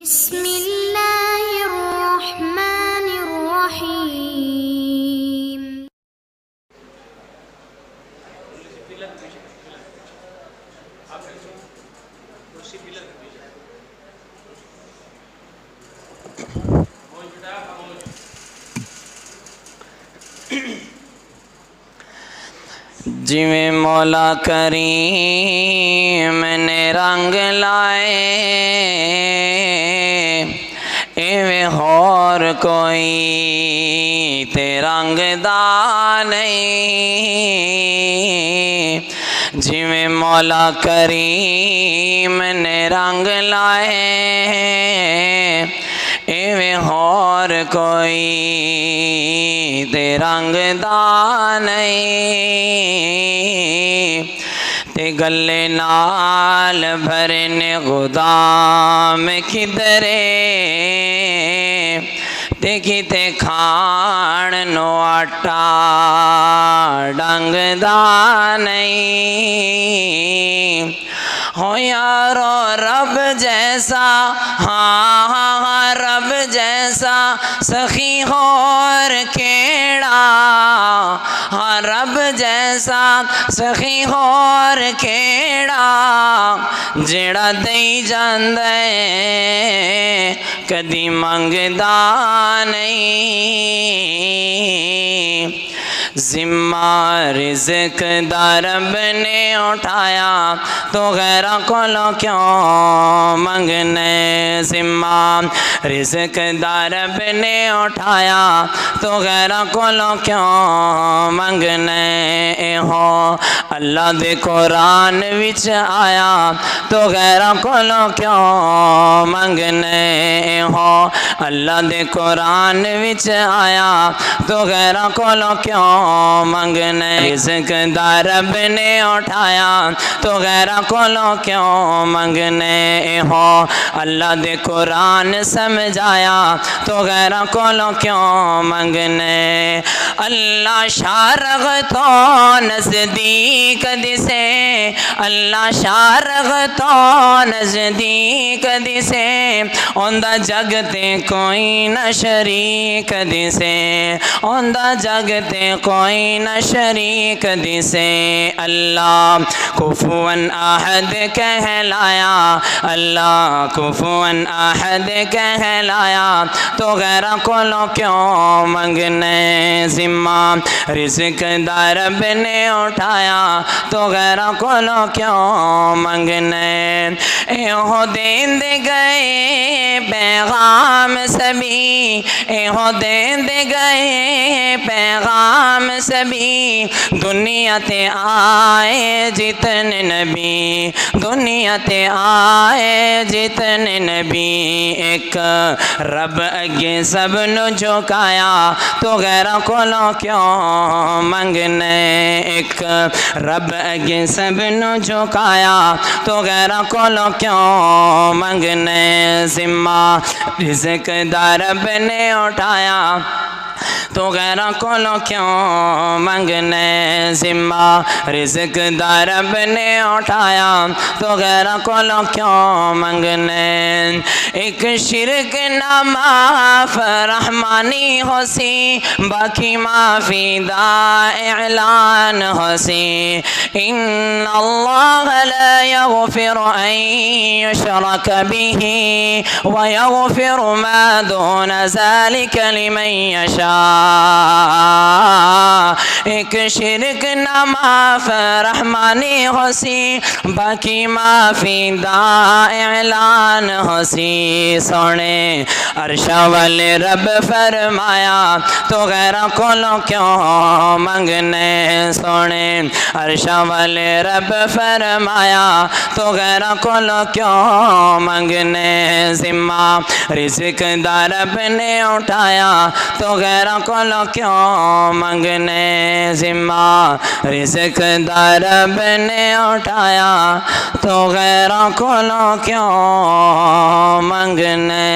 بسم اللہ الرحمن الرحیم۔ جویں مولا کریم نے رنگ لائے ایویں ہور کوئی تے رنگ دا نہیں۔ جویں مولا کریم نے رنگ لائے ایویں ہور کوئی تے رنگ دا نہیں۔ تے گلے نال بھرنے گودام کدرے تے کتے کھان نو آٹا ڈنگ دا نہیں۔ ہو یارو رب جیسا، ہاں رب جیسا سخی اور کیڑا، ہاں رب جیسا سخی اور کیڑا، جیڑا دئی جاندے کدی منگدا نہیں۔ ذمہ رزق دا رب نے اٹھایا تو غیروں کولوں کیوں منگنے۔ ذمہ رزق دا رب نے اٹھایا تو غیروں کولوں کیوں منگنے۔ اے ہو اللہ دے قرآن وچ آیا تو غیروں کولوں کیوں منگنے۔ اے ہو اللہ دے قرآن وچ آیا تو غیروں کولوں کیوں منگنے۔ رزق دا رب نے اٹھایا تو غیروں کولوں کیوں منگنے۔ اے ہو اللہ دے قرآن سمجھایا تو غیروں کولوں کیوں منگنے۔ اللہ شارغ تو نزدیک دسے، اللہ شارغ تو نزدیک دسے، اوندا جگ تے کوئی نہ شریک دسے، اوندا جگ تے کوئی نہ شریک دسے۔ اللہ کفواً احد کہلایا، اللہ کفواً احد کہلایا تو غیروں کولوں کیوں منگنے۔ ذمہ رزق دا رب نے اٹھایا تو غیروں کولوں کیوں منگنے۔ اے ہو دیندے گئے پیغام سبھی، اے ہو دیندے گئے پیغام سبھی، دنیا تے آئے جتنے نبی، دنیا تے آئے جتنے نبی، ایک رب اگے سب نو جھکایا تو غیروں کولوں کیوں منگنے۔ ایک رب اگے سب نو جھکایا تو غیروں کولوں کیوں منگنے۔ ذمہ رزق دا رب نے اٹھایا تو غیروں کولوں کیوں منگنے۔ ذمہ رزق دا رب نے اٹھایا تو غیروں کولوں کیوں منگنے۔ ایک شرک نہ معاف رحمانی ہو سی، باقی معافی دا اعلان ہو سی۔ ان اللہ لا یغفر ان یشرک به ویغفر ما دون ذلك لمن یشاء۔ ایک شرک نہ معاف رحمانی ہو سی، باقی معافی دا اعلان ہو سی۔ سونے عرش والے رب فرمایا تو غیروں کولوں کیوں منگنے۔ سونے عرش والے رب فرمایا تو غیروں کولوں کیوں منگنے۔ ذمہ رزق دا رب نے اٹھایا تو غیروں کولوں کیوں منگنے۔ ذمہ رزق دا رب نے اٹھایا تو غیروں کولوں کیوں منگنے۔